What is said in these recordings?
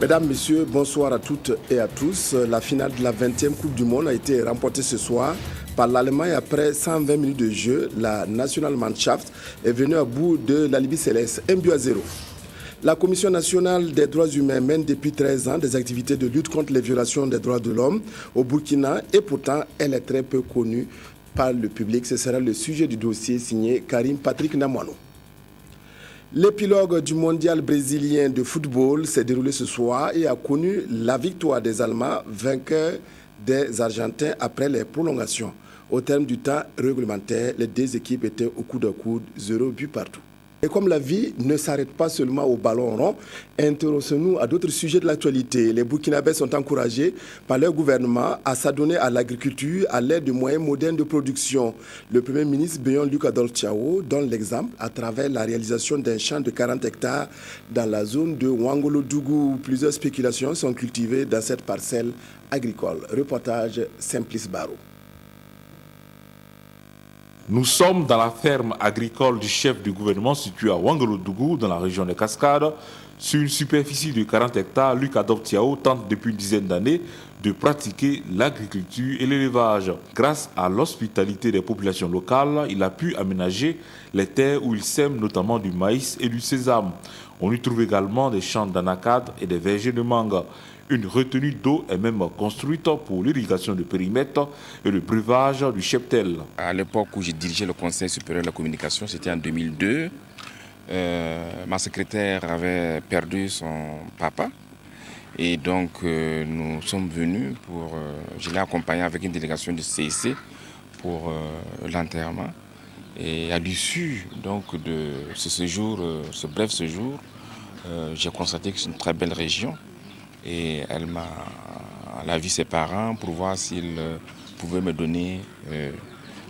Mesdames, Messieurs, bonsoir à toutes et à tous. La finale de la 20e Coupe du Monde a été remportée ce soir par l'Allemagne. Après 120 minutes de jeu, la Nationalmannschaft est venue à bout de l'Alibi Céleste, 1-0. La Commission nationale des droits humains mène depuis 13 ans des activités de lutte contre les violations des droits de l'homme au Burkina et pourtant elle est très peu connue par le public. Ce sera le sujet du dossier signé Karim Patrick Namouano. L'épilogue du mondial brésilien de football s'est déroulé ce soir et a connu la victoire des Allemands, vainqueurs des Argentins après les prolongations. Au terme du temps réglementaire, les deux équipes étaient au coude à coude, 0 but partout. Et comme la vie ne s'arrête pas seulement au ballon rond, intéressons-nous à d'autres sujets de l'actualité. Les Burkinabés sont encouragés par leur gouvernement à s'adonner à l'agriculture à l'aide de moyens modernes de production. Le Premier ministre Béon Luc Adolphe donne l'exemple à travers la réalisation d'un champ de 40 hectares dans la zone de Ouangolodougou. Plusieurs spéculations sont cultivées dans cette parcelle agricole. Reportage Simplice Barreau. Nous sommes dans la ferme agricole du chef du gouvernement située à Ouangolodougou, dans la région des Cascades. Sur une superficie de 40 hectares, Luc Adolphe tente depuis une dizaine d'années de pratiquer l'agriculture et l'élevage. Grâce à l'hospitalité des populations locales, il a pu aménager les terres où il sème notamment du maïs et du sésame. On y trouve également des champs d'anacades et des vergers de mangue. Une retenue d'eau est même construite pour l'irrigation de périmètre et le breuvage du cheptel. À l'époque où j'ai dirigé le Conseil supérieur de la communication, c'était en 2002. Ma secrétaire avait perdu son papa. Et donc nous sommes venus je l'ai accompagné avec une délégation du CIC pour l'enterrement. Et à l'issue donc de ce séjour, ce bref séjour, j'ai constaté que c'est une très belle région. Et elle a vu ses parents pour voir s'ils pouvaient me donner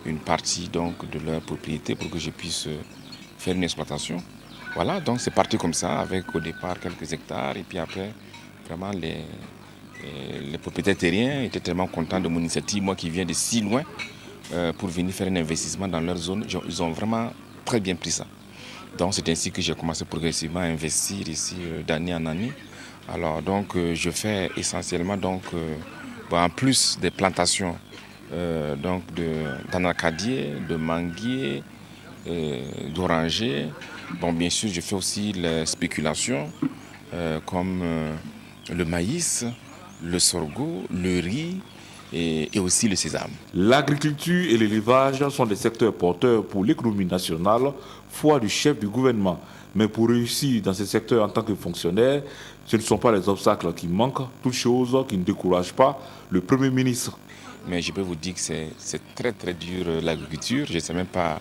une partie donc, de leur propriété pour que je puisse faire une exploitation. Voilà, donc c'est parti comme ça, avec au départ quelques hectares. Et puis après, vraiment, les propriétaires terriens étaient tellement contents de mon initiative, moi qui viens de si loin, pour venir faire un investissement dans leur zone. Ils ont vraiment très bien pris ça. Donc c'est ainsi que j'ai commencé progressivement à investir ici d'année en année. Alors donc je fais essentiellement en plus des plantations d'anacadiers, de manguiers, d'orangers. Bon bien sûr je fais aussi les spéculations comme le maïs, le sorgho, le riz et aussi le sésame. L'agriculture et l'élevage sont des secteurs porteurs pour l'économie nationale, foi du chef du gouvernement. Mais pour réussir dans ces secteurs en tant que fonctionnaire, ce ne sont pas les obstacles qui manquent, toutes choses qui ne découragent pas le Premier ministre. Mais je peux vous dire que c'est très très dur l'agriculture. Je ne sais même pas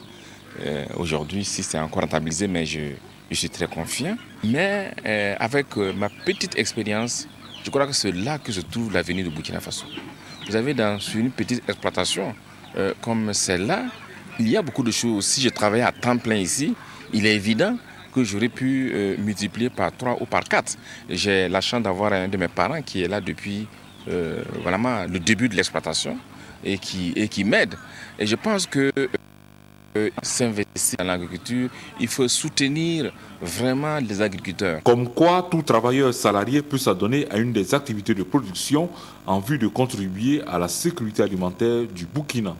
aujourd'hui si c'est encore rentabilisé, mais je suis très confiant. Mais avec ma petite expérience, je crois que c'est là que se trouve l'avenir du Burkina Faso. Vous avez sur une petite exploitation comme celle-là, il y a beaucoup de choses. Si je travaillais à temps plein ici, il est évident que j'aurais pu multiplier par 3 ou par 4. J'ai la chance d'avoir un de mes parents qui est là depuis vraiment le début de l'exploitation et qui m'aide. Et je pense que s'investir dans l'agriculture, il faut soutenir vraiment les agriculteurs. Comme quoi, tout travailleur salarié peut s'adonner à une des activités de production en vue de contribuer à la sécurité alimentaire du Burkina.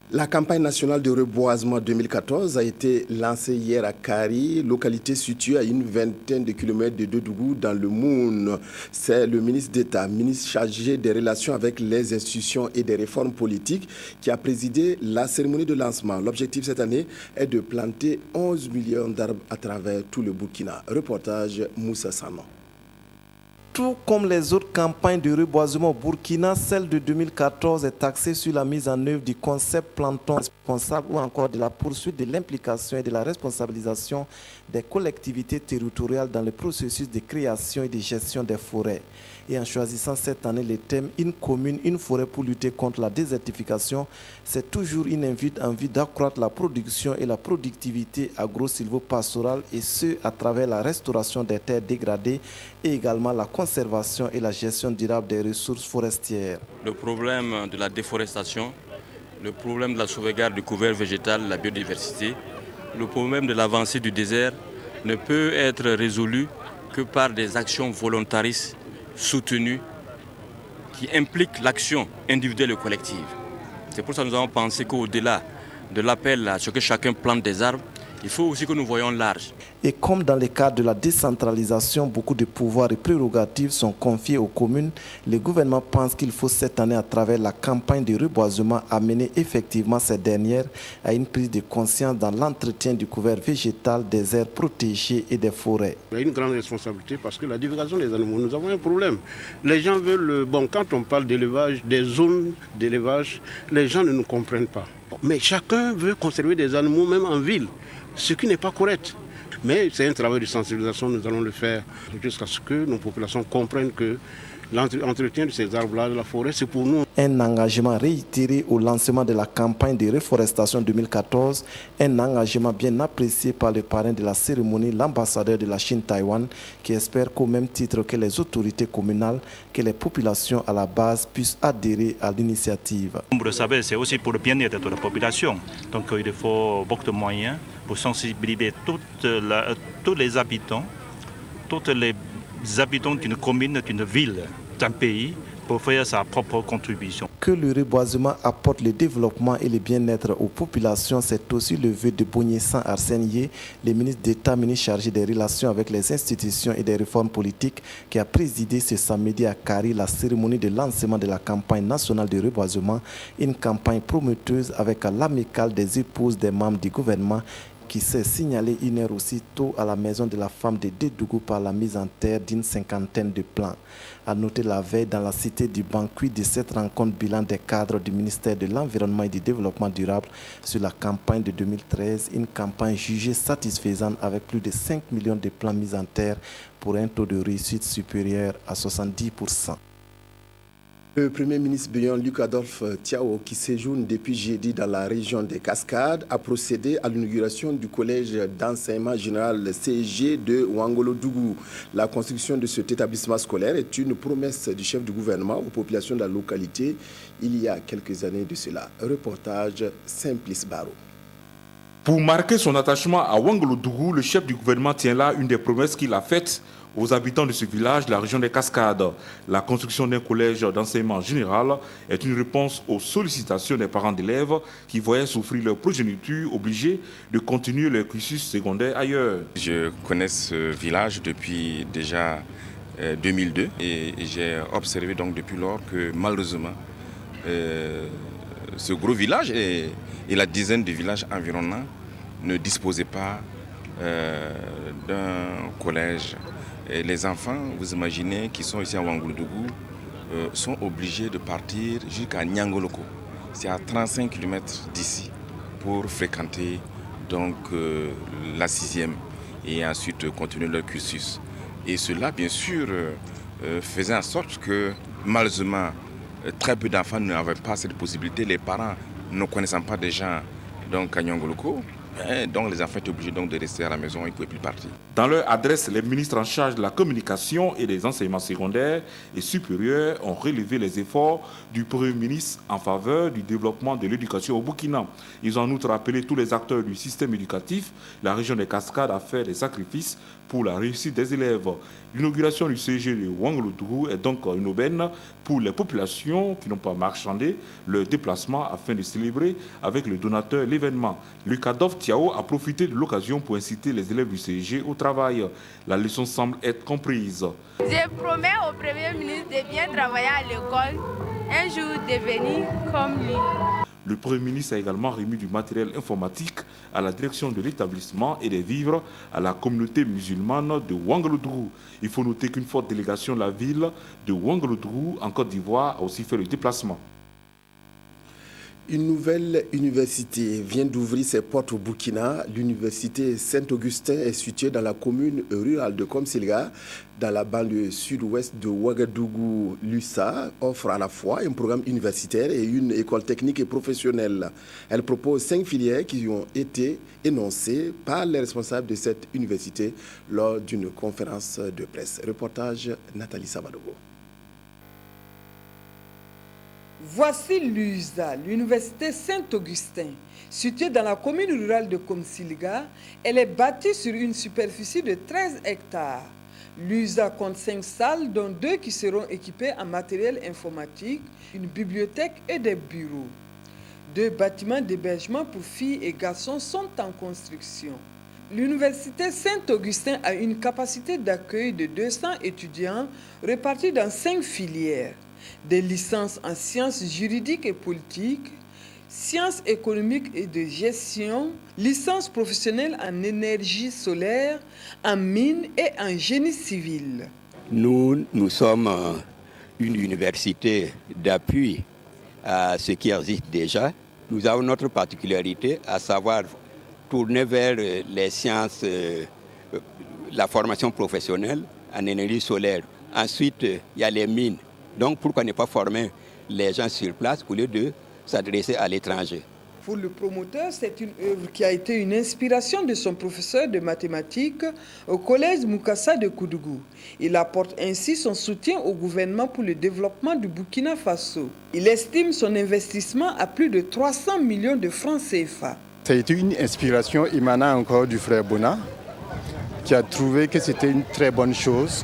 La campagne nationale de reboisement 2014 a été lancée hier à Kari, localité située à une vingtaine de kilomètres de Dodougou dans le Moun. C'est le ministre d'État, ministre chargé des relations avec les institutions et des réformes politiques, qui a présidé la cérémonie de lancement. L'objectif cette année est de planter 11 millions d'arbres à travers tout le Burkina. Reportage Moussa Sanon. Tout comme les autres campagnes de reboisement au Burkina, celle de 2014 est axée sur la mise en œuvre du concept planton responsable ou encore de la poursuite de l'implication et de la responsabilisation des collectivités territoriales dans le processus de création et de gestion des forêts. Et en choisissant cette année le thème « Une commune, une forêt pour lutter contre la désertification », c'est toujours une invite en vue d'accroître la production et la productivité agro-silvopastorale et ce, à travers la restauration des terres dégradées et également la conservation et la gestion durable des ressources forestières. Le problème de la déforestation, le problème de la sauvegarde du couvert végétal, la biodiversité, le problème de l'avancée du désert ne peut être résolu que par des actions volontaristes soutenues qui impliquent l'action individuelle et collective. C'est pour ça que nous avons pensé qu'au-delà de l'appel à ce que chacun plante des arbres, il faut aussi que nous voyons large. Et comme dans le cadre de la décentralisation, beaucoup de pouvoirs et prérogatives sont confiés aux communes, le gouvernement pense qu'il faut cette année, à travers la campagne de reboisement, amener effectivement ces dernières à une prise de conscience dans l'entretien du couvert végétal, des aires protégées et des forêts. Il y a une grande responsabilité parce que la divulgation des animaux, nous avons un problème. Les gens veulent, quand on parle d'élevage, des zones d'élevage, les gens ne nous comprennent pas. Mais chacun veut conserver des animaux même en ville, ce qui n'est pas correct. Mais c'est un travail de sensibilisation, nous allons le faire jusqu'à ce que nos populations comprennent que l'entretien de ces arbres-là, de la forêt, c'est pour nous. Un engagement réitéré au lancement de la campagne de reforestation 2014, un engagement bien apprécié par le parrain de la cérémonie, l'ambassadeur de la Chine-Taïwan, qui espère qu'au même titre que les autorités communales, que les populations à la base puissent adhérer à l'initiative. Vous le savez, c'est aussi pour le bien-être de la population. Donc il faut beaucoup de moyens pour sensibiliser tous les habitants d'une commune, d'une ville, d'un pays, pour faire sa propre contribution. Que le reboisement apporte le développement et le bien-être aux populations, c'est aussi le vœu de Bognessan Arsène Yé, le ministre d'État chargé des relations avec les institutions et des réformes politiques, qui a présidé ce samedi à Kari la cérémonie de lancement de la campagne nationale de reboisement, une campagne prometteuse avec l'amicale des épouses des membres du gouvernement, qui s'est signalé une heure aussitôt à la maison de la femme de Dédougou par la mise en terre d'une cinquantaine de plants. À noter la veille dans la cité du Banquet de cette rencontre bilan des cadres du ministère de l'Environnement et du Développement durable sur la campagne de 2013, une campagne jugée satisfaisante avec plus de 5 millions de plants mis en terre pour un taux de réussite supérieur à 70%. Le Premier ministre bénin Luc Adolphe Thiaw, qui séjourne depuis jeudi dans la région des Cascades, a procédé à l'inauguration du collège d'enseignement général CEG de Ouangolo-Dougou. La construction de cet établissement scolaire est une promesse du chef du gouvernement aux populations de la localité il y a quelques années de cela. Reportage Simplice Baro. Pour marquer son attachement à Ouangolo-Dougou, le chef du gouvernement tient là une des promesses qu'il a faites aux habitants de ce village de la région des Cascades. La construction d'un collège d'enseignement général est une réponse aux sollicitations des parents d'élèves qui voyaient souffrir leur progéniture obligés de continuer leur cursus secondaire ailleurs. Je connais ce village depuis déjà 2002 et j'ai observé donc depuis lors que malheureusement ce gros village et la dizaine de villages environnants ne disposaient pas d'un collège. Et les enfants, vous imaginez, qui sont ici à Ouangolo-Dougou, sont obligés de partir jusqu'à Niangoloko. C'est à 35 km d'ici pour fréquenter donc, la 6e et ensuite continuer leur cursus. Et cela, bien sûr, faisait en sorte que, malheureusement, très peu d'enfants n'avaient pas cette possibilité. Les parents, ne connaissant pas des gens donc, à Niangoloko, donc les enfants étaient obligés donc de rester à la maison, ils ne pouvaient plus partir. Dans leur adresse, les ministres en charge de la communication et des enseignements secondaires et supérieurs ont relevé les efforts du Premier ministre en faveur du développement de l'éducation au Burkina. Ils ont en outre appelé tous les acteurs du système éducatif, la région des Cascades, à faire des sacrifices pour la réussite des élèves. L'inauguration du CG de Ouangolo-Dougou est donc une aubaine pour les populations qui n'ont pas marchandé leur déplacement afin de célébrer avec le donateur l'événement. Luc Adolphe Thiaw a profité de l'occasion pour inciter les élèves du CG au travail. La leçon semble être comprise. Je promets au Premier ministre de bien travailler à l'école, un jour devenir comme lui. Le Premier ministre a également remis du matériel informatique à la direction de l'établissement et des vivres à la communauté musulmane de Ouangolo-Dougou. Il faut noter qu'une forte délégation de la ville de Ouangolo-Dougou en Côte d'Ivoire a aussi fait le déplacement. Une nouvelle université vient d'ouvrir ses portes au Burkina. L'université Saint-Augustin est située dans la commune rurale de Komsilga, dans la banlieue sud-ouest de Ouagadougou. L'USA offre à la fois un programme universitaire et une école technique et professionnelle. Elle propose 5 filières qui ont été énoncées par les responsables de cette université lors d'une conférence de presse. Reportage Nathalie Sabadogo. Voici l'USA, l'université Saint-Augustin. Située dans la commune rurale de Komsilga, elle est bâtie sur une superficie de 13 hectares. L'USA compte 5 salles, dont 2 qui seront équipées en matériel informatique, une bibliothèque et des bureaux. 2 bâtiments d'hébergement pour filles et garçons sont en construction. L'université Saint-Augustin a une capacité d'accueil de 200 étudiants répartis dans 5 filières. Des licences en sciences juridiques et politiques, sciences économiques et de gestion, licences professionnelles en énergie solaire, en mines et en génie civil. Nous sommes une université d'appui à ce qui existe déjà. Nous avons notre particularité, à savoir tourner vers les sciences, la formation professionnelle en énergie solaire. Ensuite, il y a les mines. Donc, pourquoi ne pas former les gens sur place au lieu de s'adresser à l'étranger? Pour le promoteur, c'est une œuvre qui a été une inspiration de son professeur de mathématiques au collège Mukasa de Koudougou. Il apporte ainsi son soutien au gouvernement pour le développement du Burkina Faso. Il estime son investissement à plus de 300 millions de francs CFA. Ça a été une inspiration émanant encore du frère Bona, qui a trouvé que c'était une très bonne chose,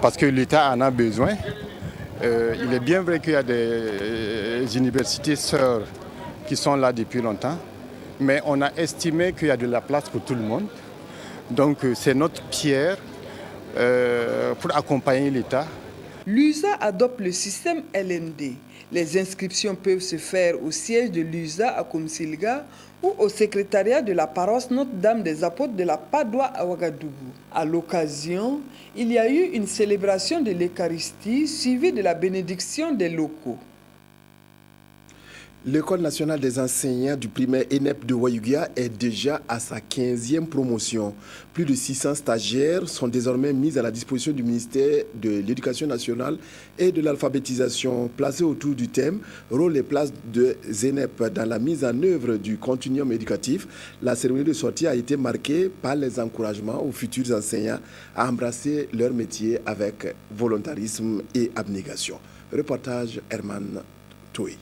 parce que l'État en a besoin. Il est bien vrai qu'il y a des universités sœurs qui sont là depuis longtemps, mais on a estimé qu'il y a de la place pour tout le monde. Donc c'est notre pierre pour accompagner l'État. L'USA adopte le système LND. Les inscriptions peuvent se faire au siège de l'USA à Komsilga ou au secrétariat de la paroisse Notre-Dame des Apôtres de la Padoue à Ouagadougou. À l'occasion, il y a eu une célébration de l'Eucharistie suivie de la bénédiction des locaux. L'École nationale des enseignants du primaire ENEP de Ouayouguia est déjà à sa 15e promotion. Plus de 600 stagiaires sont désormais mis à la disposition du ministère de l'Éducation nationale et de l'alphabétisation. Placés autour du thème « Rôle et place de ENEP dans la mise en œuvre du continuum éducatif », la cérémonie de sortie a été marquée par les encouragements aux futurs enseignants à embrasser leur métier avec volontarisme et abnégation. Reportage Herman Toué.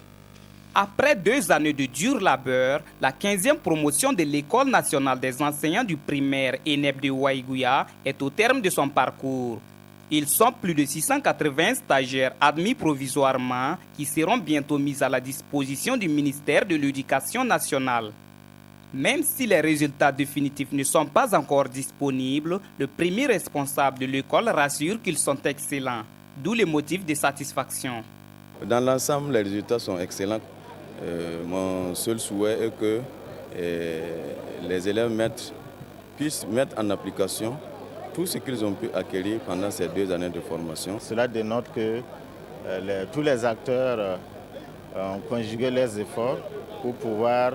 Après 2 années de dur labeur, la 15e promotion de l'École nationale des enseignants du primaire ENEP de Ouayouguia est au terme de son parcours. Ils sont plus de 680 stagiaires admis provisoirement qui seront bientôt mis à la disposition du ministère de l'Éducation nationale. Même si les résultats définitifs ne sont pas encore disponibles, le premier responsable de l'école rassure qu'ils sont excellents, d'où les motifs de satisfaction. Dans l'ensemble, les résultats sont excellents. Mon seul souhait est que les élèves puissent mettre en application tout ce qu'ils ont pu acquérir pendant ces 2 années de formation. Cela dénote que tous les acteurs ont conjugué leurs efforts pour pouvoir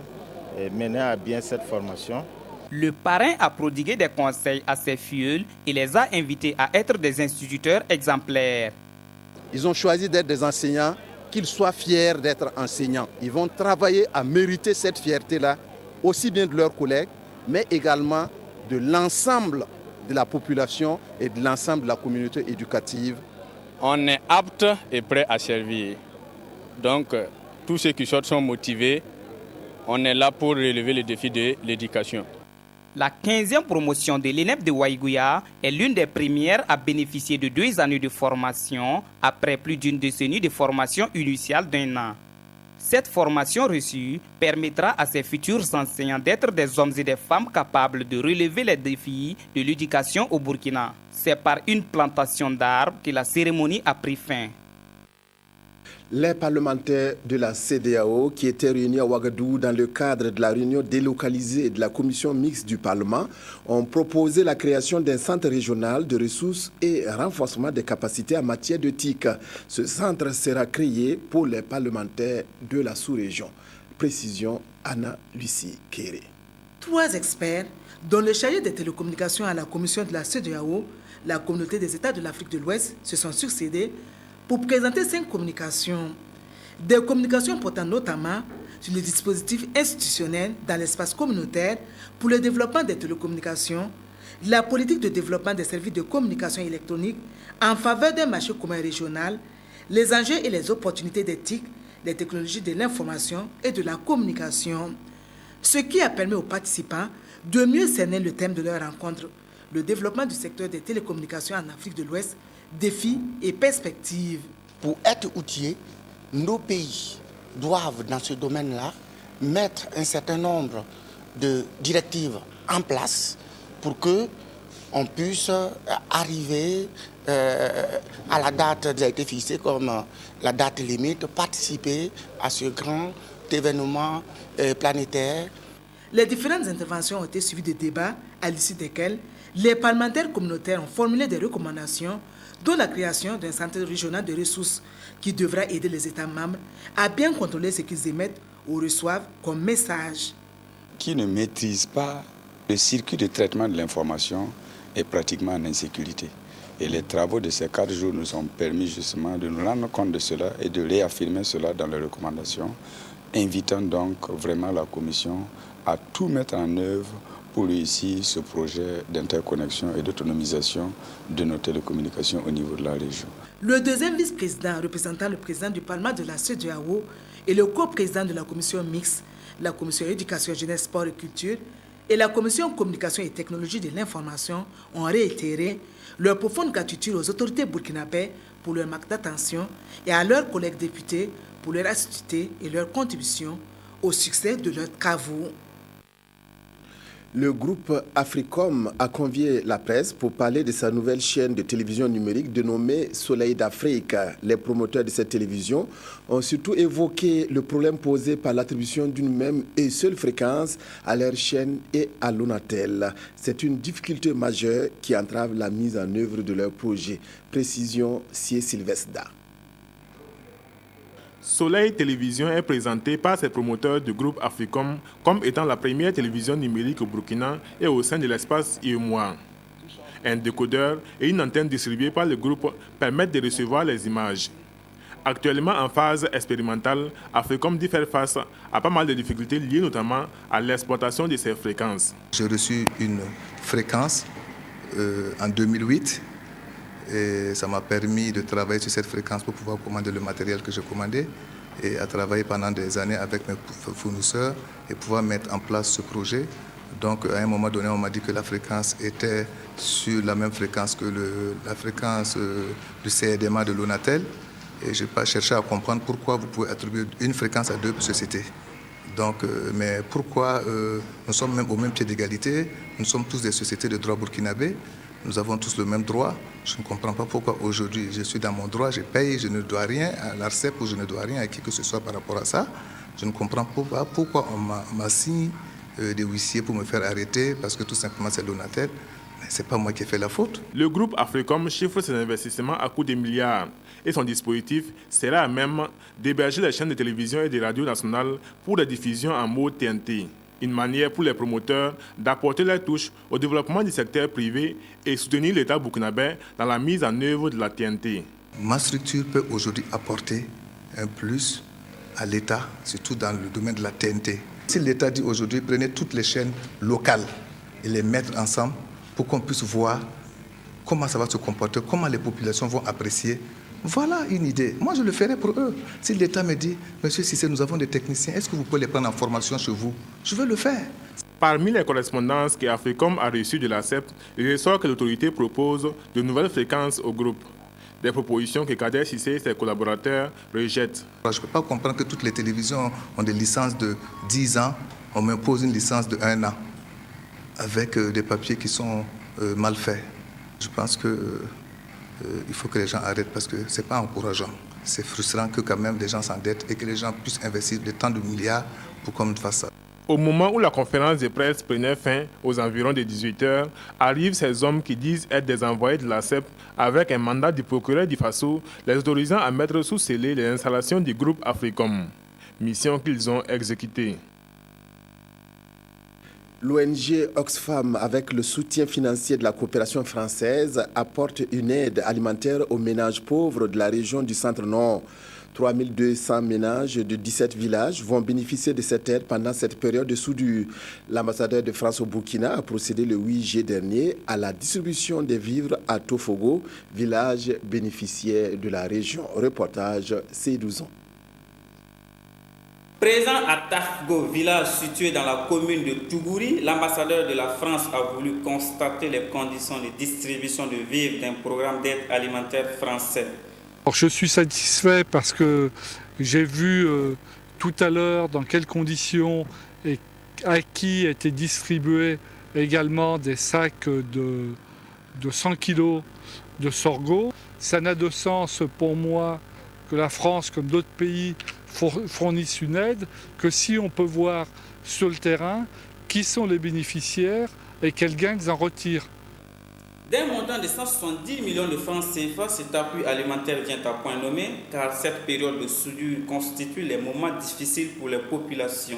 mener à bien cette formation. Le parrain a prodigué des conseils à ses filleuls et les a invités à être des instituteurs exemplaires. Ils ont choisi d'être des enseignants, qu'ils soient fiers d'être enseignants. Ils vont travailler à mériter cette fierté-là, aussi bien de leurs collègues, mais également de l'ensemble de la population et de l'ensemble de la communauté éducative. On est apte et prêt à servir. Donc, tous ceux qui sortent sont motivés. On est là pour relever le défi de l'éducation. La 15e promotion de l'ENEP de Ouayouguia est l'une des premières à bénéficier de 2 années de formation après plus d'une décennie de formation initiale d'1 an. Cette formation reçue permettra à ses futurs enseignants d'être des hommes et des femmes capables de relever les défis de l'éducation au Burkina. C'est par une plantation d'arbres que la cérémonie a pris fin. Les parlementaires de la CEDEAO qui étaient réunis à Ouagadougou dans le cadre de la réunion délocalisée de la commission mixte du Parlement ont proposé la création d'un centre régional de ressources et renforcement des capacités en matière de TIC. Ce centre sera créé pour les parlementaires de la sous-région. Précision Anna-Lucie Kéré. 3 experts, dont le chargé des télécommunications à la commission de la CEDEAO, la communauté des États de l'Afrique de l'Ouest, se sont succédés pour présenter 5 communications. Des communications portant notamment sur le dispositif institutionnel dans l'espace communautaire pour le développement des télécommunications, la politique de développement des services de communication électronique en faveur d'un marché commun régional, les enjeux et les opportunités des TIC, les technologies de l'information et de la communication. Ce qui a permis aux participants de mieux cerner le thème de leur rencontre, le développement du secteur des télécommunications en Afrique de l'Ouest, défis et perspectives. Pour être outillés, nos pays doivent dans ce domaine-là mettre un certain nombre de directives en place pour que on puisse arriver à la date qui a été fixée comme la date limite, participer à ce grand événement planétaire. Les différentes interventions ont été suivies de débats à l'issue desquels les parlementaires communautaires ont formulé des recommandations, dont la création d'un centre régional de ressources qui devra aider les États membres à bien contrôler ce qu'ils émettent ou reçoivent comme message. Qui ne maîtrise pas le circuit de traitement de l'information est pratiquement en insécurité. Et les travaux de ces 4 jours nous ont permis justement de nous rendre compte de cela et de réaffirmer cela dans les recommandations, invitant donc vraiment la Commission à tout mettre en œuvre pour réussir ce projet d'interconnexion et d'autonomisation de nos télécommunications au niveau de la région. Le deuxième vice-président représentant le président du Parlement de la CEDEAO et le co-président de la commission mixte, la commission éducation, jeunesse, sport et culture, et la commission communication et technologie de l'information ont réitéré leur profonde gratitude aux autorités burkinabées pour leur manque d'attention et à leurs collègues députés pour leur assiduité et leur contribution au succès de leurs travaux. Le groupe Africom a convié la presse pour parler de sa nouvelle chaîne de télévision numérique dénommée Soleil d'Afrique. Les promoteurs de cette télévision ont surtout évoqué le problème posé par l'attribution d'une même et seule fréquence à leur chaîne et à Lonatel. C'est une difficulté majeure qui entrave la mise en œuvre de leur projet. Précision, Sie Sylvestre. Soleil Télévision est présenté par ses promoteurs du groupe Africom comme étant la première télévision numérique au Burkina et au sein de l'espace UEMOA. Un décodeur et une antenne distribuée par le groupe permettent de recevoir les images. Actuellement en phase expérimentale, Africom dit faire face à pas mal de difficultés liées notamment à l'exploitation de ces fréquences. J'ai reçu une fréquence en 2008. Et ça m'a permis de travailler sur cette fréquence pour pouvoir commander le matériel que je commandais et à travailler pendant des années avec mes fournisseurs et pouvoir mettre en place ce projet. Donc à un moment donné, on m'a dit que la fréquence était sur la même fréquence que la fréquence du CDMA de Lonatel. Et je n'ai pas cherché à comprendre pourquoi vous pouvez attribuer une fréquence à 2 sociétés. Donc, mais pourquoi nous sommes même au même pied d'égalité, nous sommes tous des sociétés de droit burkinabé. Nous avons tous le même droit. Je ne comprends pas pourquoi aujourd'hui je suis dans mon droit, je paye, je ne dois rien à l'ARCEP ou je ne dois rien à qui que ce soit par rapport à ça. Je ne comprends pas pourquoi on m'a signé des huissiers pour me faire arrêter parce que tout simplement c'est Lonatel. Mais ce n'est pas moi qui ai fait la faute. Le groupe Africom chiffre ses investissements à coût de milliards et son dispositif sera à même d'héberger les chaînes de télévision et de radio nationales pour la diffusion en mode TNT. Une manière pour les promoteurs d'apporter leur touche au développement du secteur privé et soutenir l'État burkinabé dans la mise en œuvre de la TNT. Ma structure peut aujourd'hui apporter un plus à l'État, surtout dans le domaine de la TNT. Si l'État dit aujourd'hui, prenez toutes les chaînes locales et les mettre ensemble pour qu'on puisse voir comment ça va se comporter, comment les populations vont apprécier. Voilà une idée. Moi, je le ferai pour eux. Si l'État me dit, monsieur Cissé, nous avons des techniciens, est-ce que vous pouvez les prendre en formation chez vous? Je vais le faire. Parmi les correspondances qu'Africom a reçues de l'ACEP, il ressort que l'autorité propose de nouvelles fréquences au groupe. Des propositions que Kader Cissé et ses collaborateurs rejettent. Je ne peux pas comprendre que toutes les télévisions ont des licences de 10 ans. On m'impose une licence de 1 an avec des papiers qui sont mal faits. Je pense que il faut que les gens arrêtent parce que ce n'est pas encourageant. C'est frustrant que quand même des gens s'endettent et que les gens puissent investir des tant de milliards pour qu'on fasse ça. Au moment où la conférence de presse prenait fin, aux environs de 18h, arrivent ces hommes qui disent être des envoyés de l'ACEP avec un mandat du procureur du Faso, les autorisant à mettre sous scellé les installations du groupe Africom. Mission qu'ils ont exécutée. L'ONG Oxfam, avec le soutien financier de la coopération française, apporte une aide alimentaire aux ménages pauvres de la région du Centre-Nord. 3200 ménages de 17 villages vont bénéficier de cette aide pendant cette période de soudure. L'ambassadeur de France au Burkina a procédé le 8 juillet dernier à la distribution des vivres à Tofogo, village bénéficiaire de la région. Reportage C12 ans. Présent à Tafgo, village situé dans la commune de Tougouri, l'ambassadeur de la France a voulu constater les conditions de distribution de vivres d'un programme d'aide alimentaire français. Alors, je suis satisfait parce que j'ai vu tout à l'heure dans quelles conditions et à qui étaient distribués également des sacs de 100 kg de sorgho. Ça n'a de sens pour moi que la France, comme d'autres pays, fournissent une aide, que si on peut voir sur le terrain qui sont les bénéficiaires et quels gains ils en retirent. D'un montant de 170 millions de francs CFA, cet appui alimentaire vient à point nommé car cette période de soudure constitue les moments difficiles pour les populations.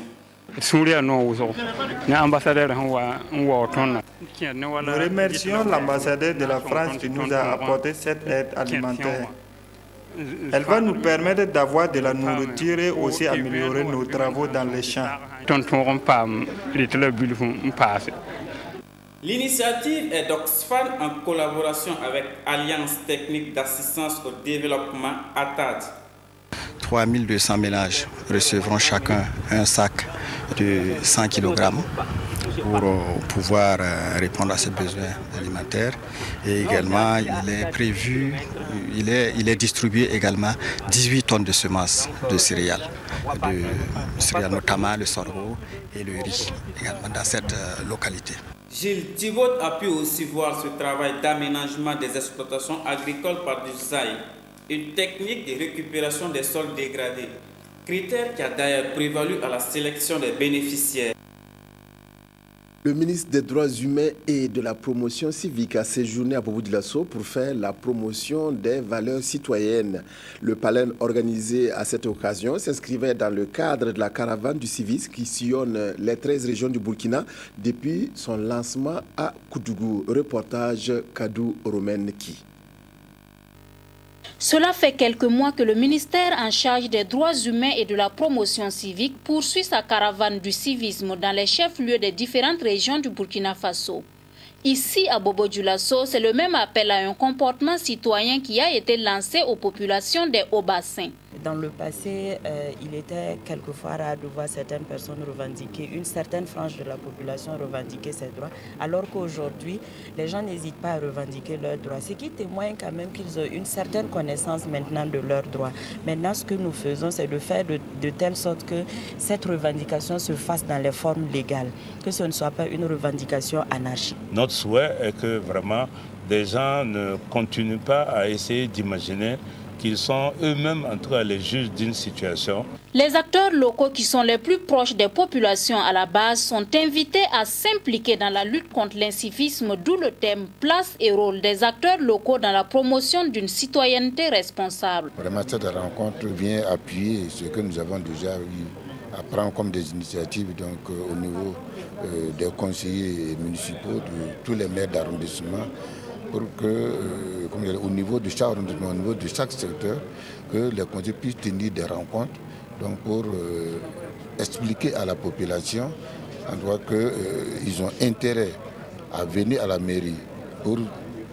Nous remercions l'ambassadeur de la France qui nous a apporté cette aide alimentaire. Elle va nous permettre d'avoir de la nourriture et aussi améliorer nos travaux dans les champs. L'initiative est d'Oxfam en collaboration avec Alliance technique d'assistance au développement ATAD. 3200 ménages recevront chacun un sac de 100 kg pour pouvoir répondre à ces besoins alimentaires. Et également, il est distribué également 18 tonnes de semences de céréales, notamment le sorgho et le riz, également dans cette localité. Gilles Thibault a pu aussi voir ce travail d'aménagement des exploitations agricoles par du ZAI, une technique de récupération des sols dégradés, critère qui a d'ailleurs prévalu à la sélection des bénéficiaires. Le ministre des Droits humains et de la promotion civique a séjourné à Bobo-Dioulasso pour faire la promotion des valeurs citoyennes. Le palais organisé à cette occasion s'inscrivait dans le cadre de la caravane du civisme qui sillonne les 13 régions du Burkina depuis son lancement à Koudougou. Reportage Kadou Romenki. Cela fait quelques mois que le ministère en charge des droits humains et de la promotion civique poursuit sa caravane du civisme dans les chefs-lieux des différentes régions du Burkina Faso. Ici, à Bobo-Dioulasso, c'est le même appel à un comportement citoyen qui a été lancé aux populations des hauts-bassins. Dans le passé, il était quelquefois rare de voir certaines personnes revendiquer, une certaine frange de la population revendiquer ses droits, alors qu'aujourd'hui, les gens n'hésitent pas à revendiquer leurs droits, ce qui témoigne quand même qu'ils ont une certaine connaissance maintenant de leurs droits. Maintenant, ce que nous faisons, c'est de faire de telle sorte que cette revendication se fasse dans les formes légales, que ce ne soit pas une revendication anarchique. Notre souhait est que vraiment des gens ne continuent pas à essayer d'imaginer qu'ils sont eux-mêmes en train les juges d'une situation. Les acteurs locaux qui sont les plus proches des populations à la base sont invités à s'impliquer dans la lutte contre l'incivisme, d'où le thème « Place et rôle des acteurs locaux dans la promotion d'une citoyenneté responsable ». Vraiment, cette rencontre vient appuyer ce que nous avons déjà eu à prendre comme des initiatives au niveau des conseillers municipaux, de tous les maires d'arrondissement, pour que, au niveau de chaque arrondissement, au niveau de chaque secteur, que les conseillers puissent tenir des rencontres pour expliquer à la population qu'ils ont intérêt à venir à la mairie pour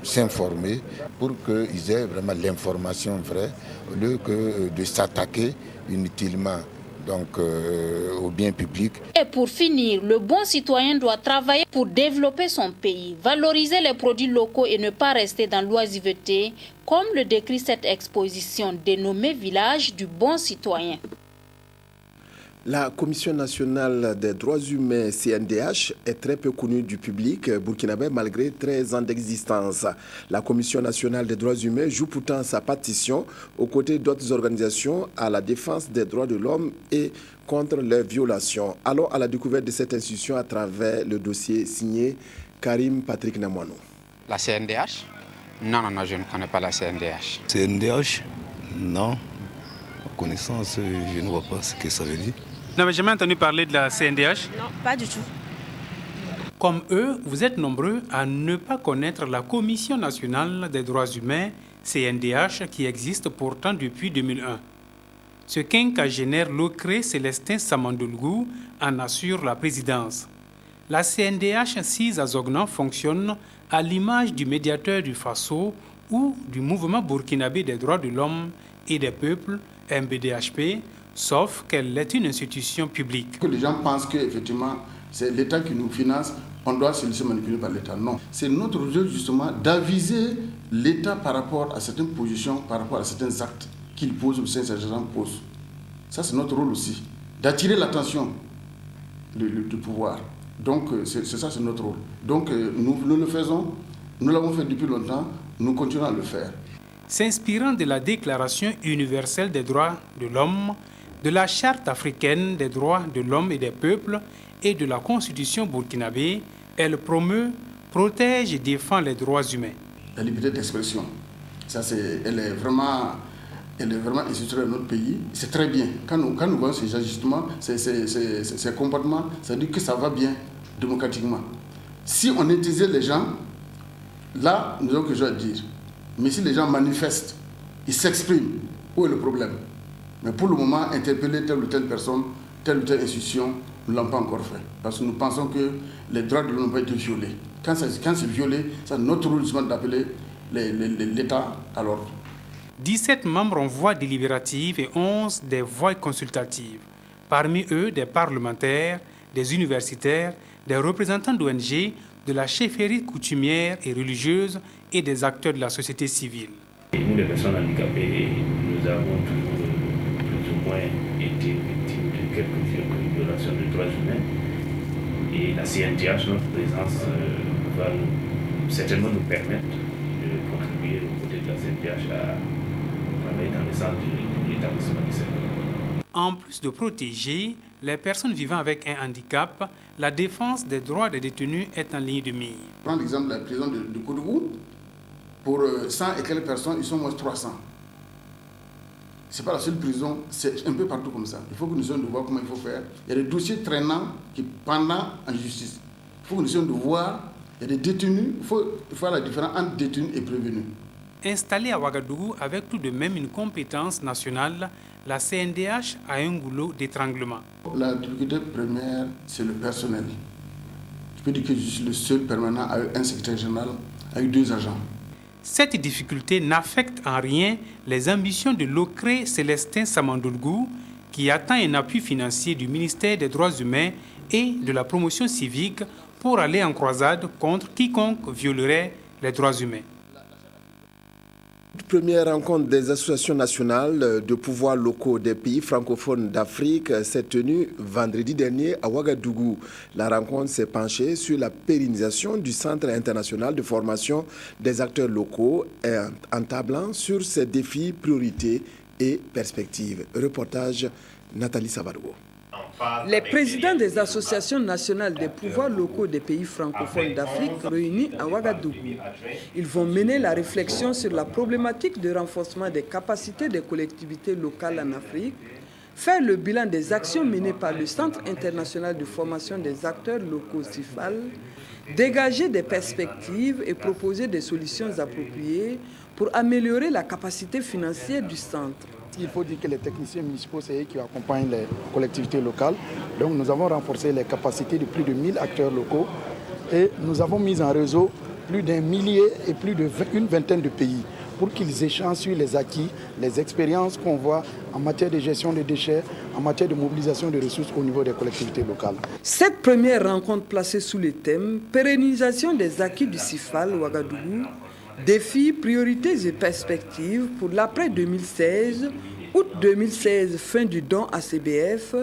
s'informer, pour qu'ils aient vraiment l'information vraie, au lieu que de s'attaquer inutilement au bien public. Et pour finir, le bon citoyen doit travailler pour développer son pays, valoriser les produits locaux et ne pas rester dans l'oisiveté, comme le décrit cette exposition dénommée Village du bon citoyen. La Commission nationale des droits humains, CNDH, est très peu connue du public burkinabé malgré 13 ans d'existence. La Commission nationale des droits humains joue pourtant sa partition aux côtés d'autres organisations à la défense des droits de l'homme et contre les violations. Allons à la découverte de cette institution à travers le dossier signé Karim Patrick Namouanou. La CNDH? Non, je ne connais pas la CNDH. CNDH? Non. À connaissance, je ne vois pas ce que ça veut dire. Vous n'avez jamais entendu parler de la CNDH? Non, pas du tout. Comme eux, vous êtes nombreux à ne pas connaître la Commission nationale des droits humains, CNDH, qui existe pourtant depuis 2001. Ce quinquagénaire locré Célestin Samandoulgou en assure la présidence. La CNDH sise à Zognan fonctionne à l'image du médiateur du Faso ou du mouvement burkinabé des droits de l'homme et des peuples, MBDHP, sauf qu'elle est une institution publique. Que les gens pensent qu'effectivement, c'est l'État qui nous finance, on doit se laisser manipuler par l'État. Non, c'est notre rôle justement d'aviser l'État par rapport à certaines positions, par rapport à certains actes qu'il pose ou certains agents posent. Ça, c'est notre rôle aussi, d'attirer l'attention du pouvoir. Donc, c'est ça, c'est notre rôle. Donc, nous le faisons, nous l'avons fait depuis longtemps, nous continuons à le faire. S'inspirant de la Déclaration universelle des droits de l'homme, de la Charte africaine des droits de l'homme et des peuples et de la Constitution burkinabé, elle promeut, protège et défend les droits humains. La liberté d'expression, ça elle est vraiment institutionnelle dans notre pays. C'est très bien. Quand nous voyons ces ajustements, ces comportements, ça veut dire que ça va bien démocratiquement. Si on interdisait les gens, là, nous avons quelque chose à dire. Mais si les gens manifestent, ils s'expriment, où est le problème? Mais pour le moment, interpeller telle ou telle personne, telle ou telle institution, nous ne l'avons pas encore fait. Parce que nous pensons que les droits de l'homme n'ont pas été violés. Quand c'est violé, c'est notre rôle d'appeler l'État à l'ordre. 17 membres ont voix délibérative et 11 des voix consultatives. Parmi eux, des parlementaires, des universitaires, des représentants d'ONG, de la chefferie coutumière et religieuse et des acteurs de la société civile. Et nous, les personnes handicapées, nous avons toujours plus ou moins été victimes de quelques violations de droits humains. Et la CNDH, notre présence, va certainement nous permettre de contribuer aux côtés de la CNDH à travailler dans le sens de l'établissement du service. En plus de protéger les personnes vivant avec un handicap, la défense des droits des détenus est en ligne de mire. Prends l'exemple de la prison de Koudougou. Pour 100 et quelques personnes, ils sont moins 300. Ce n'est pas la seule prison, c'est un peu partout comme ça. Il faut que nous essayons de voir comment il faut faire. Il y a des dossiers traînants qui pendant en justice. Il faut que nous essayons de voir. Il y a des détenus, il faut faire la différence entre détenus et prévenus. Installée à Ouagadougou avec tout de même une compétence nationale, la CNDH a un goulot d'étranglement. La difficulté première, c'est le personnel. Je peux dire que je suis le seul permanent avec un secrétaire général, avec 2 agents. Cette difficulté n'affecte en rien les ambitions de l'Ocré Célestin Samandoulgou, qui attend un appui financier du ministère des Droits humains et de la promotion civique pour aller en croisade contre quiconque violerait les droits humains. Première rencontre des associations nationales de pouvoirs locaux des pays francophones d'Afrique s'est tenue vendredi dernier à Ouagadougou. La rencontre s'est penchée sur la pérennisation du Centre international de formation des acteurs locaux en tablant sur ses défis, priorités et perspectives. Reportage Nathalie Savargo. Les présidents des associations nationales des pouvoirs locaux des pays francophones d'Afrique réunis à Ouagadougou. Ils vont mener la réflexion sur la problématique de renforcement des capacités des collectivités locales en Afrique, faire le bilan des actions menées par le Centre international de formation des acteurs locaux CIFAL, dégager des perspectives et proposer des solutions appropriées pour améliorer la capacité financière du centre. Il faut dire que les techniciens municipaux, c'est eux qui accompagnent les collectivités locales. Donc nous avons renforcé les capacités de plus de 1000 acteurs locaux et nous avons mis en réseau plus d'un millier et plus d'une vingtaine de pays pour qu'ils échangent sur les acquis, les expériences qu'on voit en matière de gestion des déchets, en matière de mobilisation des ressources au niveau des collectivités locales. Cette première rencontre placée sous le thème « Pérennisation des acquis du CIFAL Ouagadougou », défis, priorités et perspectives pour l'après 2016, août 2016, fin du don à CBF,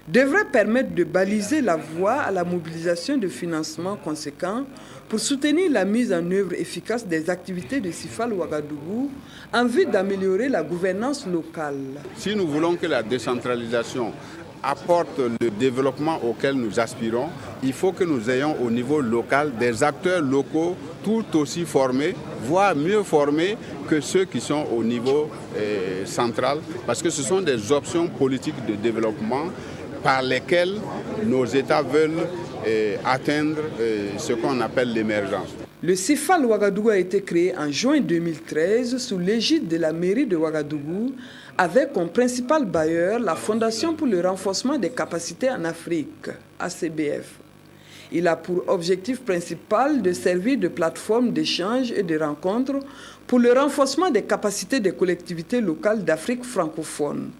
devrait permettre de baliser la voie à la mobilisation de financements conséquents pour soutenir la mise en œuvre efficace des activités de CIFAL Ouagadougou en vue d'améliorer la gouvernance locale. Si nous voulons que la décentralisation apporte le développement auquel nous aspirons, il faut que nous ayons au niveau local des acteurs locaux tout aussi formés, voire mieux formés que ceux qui sont au niveau central, parce que ce sont des options politiques de développement par lesquelles nos États veulent atteindre ce qu'on appelle l'émergence. Le CIFAL Ouagadougou a été créé en juin 2013 sous l'égide de la mairie de Ouagadougou avec comme principal bailleur la Fondation pour le renforcement des capacités en Afrique, ACBF. Il a pour objectif principal de servir de plateforme d'échange et de rencontres pour le renforcement des capacités des collectivités locales d'Afrique francophone.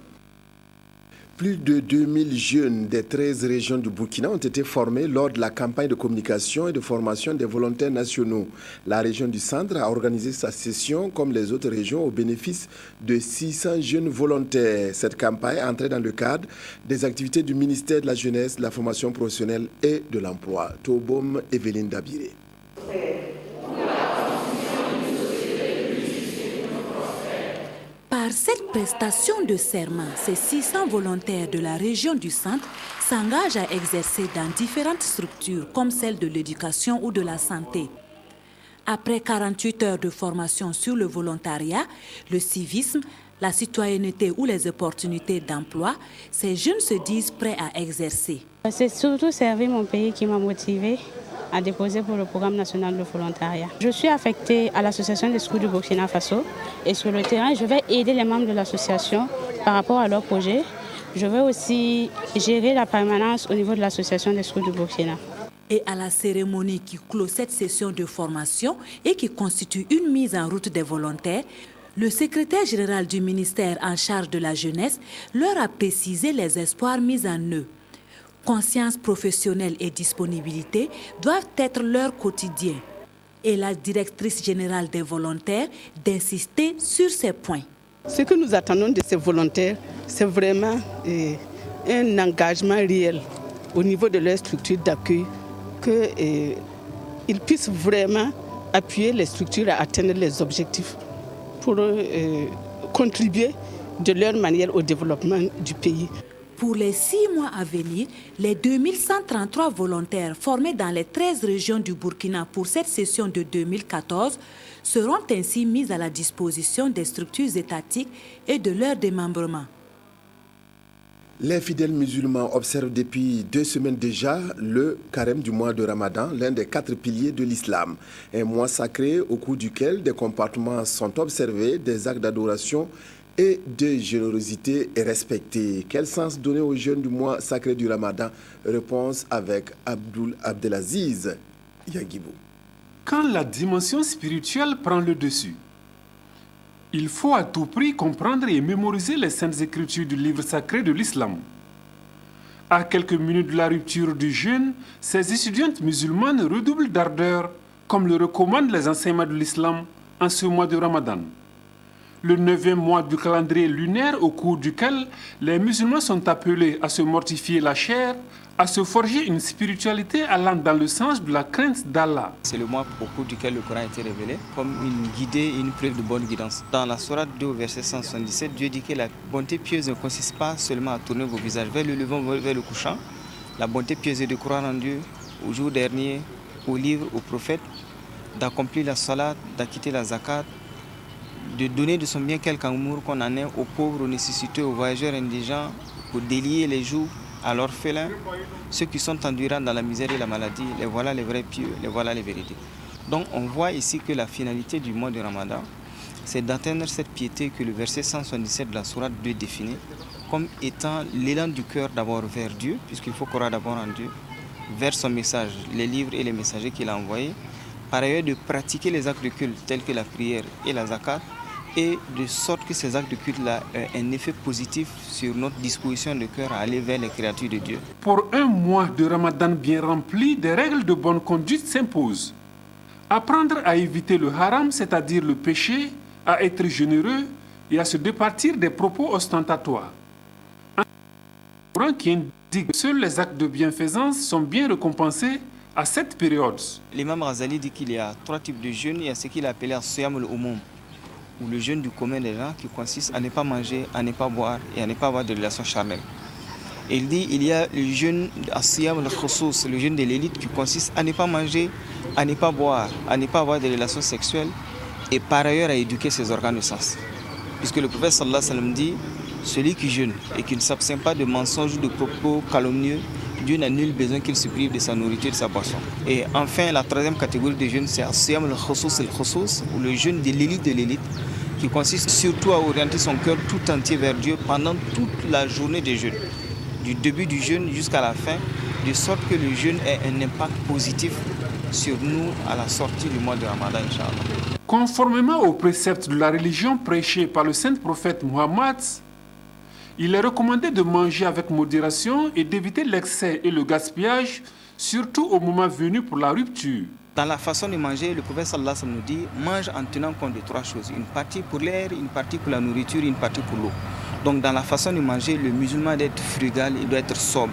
Plus de 2000 jeunes des 13 régions du Burkina ont été formés lors de la campagne de communication et de formation des volontaires nationaux. La région du Centre a organisé sa session comme les autres régions au bénéfice de 600 jeunes volontaires. Cette campagne est entrée dans le cadre des activités du ministère de la Jeunesse, de la formation professionnelle et de l'emploi. Tobom Evelyne Dabiré. Par cette prestation de serment, ces 600 volontaires de la région du Centre s'engagent à exercer dans différentes structures comme celle de l'éducation ou de la santé. Après 48 heures de formation sur le volontariat, le civisme, la citoyenneté ou les opportunités d'emploi, ces jeunes se disent prêts à exercer. C'est surtout servir mon pays qui m'a motivée à déposer pour le programme national de volontariat. Je suis affectée à l'association des scouts du Burkina Faso et sur le terrain, je vais aider les membres de l'association par rapport à leurs projets. Je vais aussi gérer la permanence au niveau de l'association des scouts du Burkina. Et à la cérémonie qui clôt cette session de formation et qui constitue une mise en route des volontaires, le secrétaire général du ministère en charge de la jeunesse leur a précisé les espoirs mis en eux. Conscience professionnelle et disponibilité doivent être leur quotidien. Et la directrice générale des volontaires d'insister sur ces points. Ce que nous attendons de ces volontaires, c'est vraiment un engagement réel au niveau de leur structure d'accueil, qu'ils puissent vraiment appuyer les structures à atteindre les objectifs pour contribuer de leur manière au développement du pays. Pour les 6 mois à venir, les 2133 volontaires formés dans les 13 régions du Burkina pour cette session de 2014 seront ainsi mis à la disposition des structures étatiques et de leur démembrement. Les fidèles musulmans observent depuis 2 semaines déjà le carême du mois de Ramadan, l'un des 4 piliers de l'islam. Un mois sacré au cours duquel des comportements sont observés, des actes d'adoration et de générosité est respecté. Quel sens donner aux jeûnes du mois sacré du Ramadan? Réponse avec Abdelaziz Yagibou. Quand la dimension spirituelle prend le dessus, il faut à tout prix comprendre et mémoriser les saintes écritures du livre sacré de l'islam. À quelques minutes de la rupture du jeûne, ces étudiantes musulmanes redoublent d'ardeur, comme le recommandent les enseignements de l'islam en ce mois de Ramadan. Le 9e mois du calendrier lunaire au cours duquel les musulmans sont appelés à se mortifier la chair, à se forger une spiritualité allant dans le sens de la crainte d'Allah. C'est le mois au cours duquel le Coran a été révélé comme une guidée et une preuve de bonne guidance. Dans la sourate 2, verset 177, Dieu dit que la bonté pieuse ne consiste pas seulement à tourner vos visages vers le levant, vers le couchant. La bonté pieuse est de croire en Dieu, au jour dernier, au livre, au prophète, d'accomplir la salat, d'acquitter la zakat, de donner de son bien quelque amour qu'on en ait aux pauvres, aux nécessiteux, aux voyageurs indigents, pour délier les joues à l'orphelin, ceux qui sont endurants dans la misère et la maladie, les voilà les vrais pieux, les voilà les vérités. Donc on voit ici que la finalité du mois de Ramadan, c'est d'atteindre cette piété que le verset 177 de la sourate 2 définit comme étant l'élan du cœur d'abord vers Dieu, puisqu'il faut croire d'abord en Dieu, vers son message, les livres et les messagers qu'il a envoyés, par ailleurs de pratiquer les actes de culte tels que la prière et la zakat, et de sorte que ces actes de culte-là aient un effet positif sur notre disposition de cœur à aller vers les créatures de Dieu. Pour un mois de Ramadan bien rempli, des règles de bonne conduite s'imposent. Apprendre à éviter le haram, c'est-à-dire le péché, à être généreux et à se départir des propos ostentatoires. Un Coran qui indique que seuls les actes de bienfaisance sont bien récompensés à cette période. L'imam Ghazali dit qu'il y a 3 types de jeûnes. Il y a ce qu'il appelait Siyam al-Umum, ou le jeûne du commun des gens, qui consiste à ne pas manger, à ne pas boire et à ne pas avoir de relations charnelles. Et il dit il y a le jeûne As-Siyam al-Khusous, le jeûne de l'élite, qui consiste à ne pas manger, à ne pas boire, à ne pas avoir de relations sexuelles et par ailleurs à éduquer ses organes de sens. Puisque le prophète sallallahu alayhi wa sallam dit celui qui jeûne et qui ne s'abstient pas de mensonges ou de propos calomnieux, Dieu n'a nul besoin qu'il se prive de sa nourriture et de sa boisson. Et enfin, la 3e catégorie de jeûne, c'est As-Siyam al-Khusous, ou le jeûne de l'élite, qui consiste surtout à orienter son cœur tout entier vers Dieu pendant toute la journée de jeûne, du début du jeûne jusqu'à la fin, de sorte que le jeûne ait un impact positif sur nous à la sortie du mois de Ramadan, Inch'Allah. Conformément aux préceptes de la religion prêchée par le saint prophète Muhammad, Il est recommandé de manger avec modération et d'éviter l'excès et le gaspillage, surtout au moment venu pour la rupture. Dans la façon de manger, le prophète sallallahu alayhi wa sallam nous dit mange en tenant compte de 3 choses. Une partie pour l'air, une partie pour la nourriture, une partie pour l'eau. Donc dans la façon de manger, le musulman doit être frugal, il doit être sobre.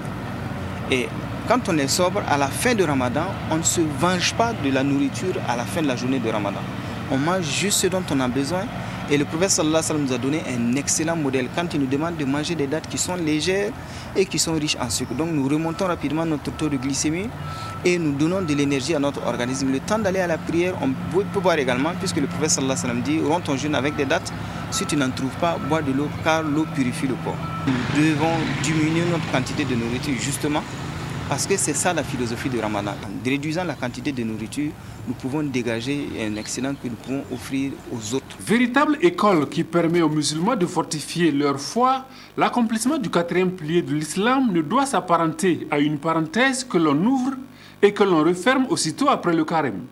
Et quand on est sobre, à la fin de Ramadan, on ne se venge pas de la nourriture à la fin de la journée de Ramadan. On mange juste ce dont on a besoin. Et le prophète sallallahu alayhi wa sallam nous a donné un excellent modèle quand il nous demande de manger des dattes qui sont légères et qui sont riches en sucre. Donc nous remontons rapidement notre taux de glycémie et nous donnons de l'énergie à notre organisme. Le temps d'aller à la prière, on peut boire également, puisque le prophète sallallahu alayhi wa sallam dit romps ton jeûne avec des dattes. Si tu n'en trouves pas, bois de l'eau car l'eau purifie le corps. Nous devons diminuer notre quantité de nourriture justement parce que c'est ça la philosophie de Ramadan. En réduisant la quantité de nourriture, nous pouvons dégager un excellent que nous pouvons offrir aux autres. Véritable école qui permet aux musulmans de fortifier leur foi, l'accomplissement du 4e pilier de l'islam ne doit s'apparenter à une parenthèse que l'on ouvre et que l'on referme aussitôt après le carême.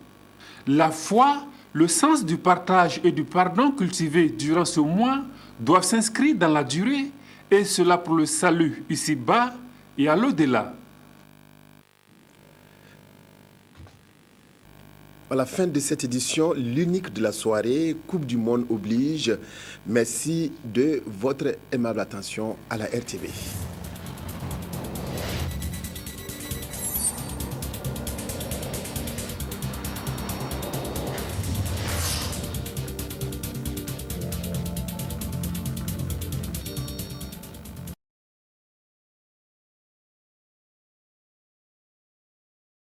La foi, le sens du partage et du pardon cultivé durant ce mois doivent s'inscrire dans la durée, et cela pour le salut ici-bas et à l'au-delà. À la fin de cette édition, l'unique de la soirée, Coupe du Monde oblige. Merci de votre aimable attention à la RTV.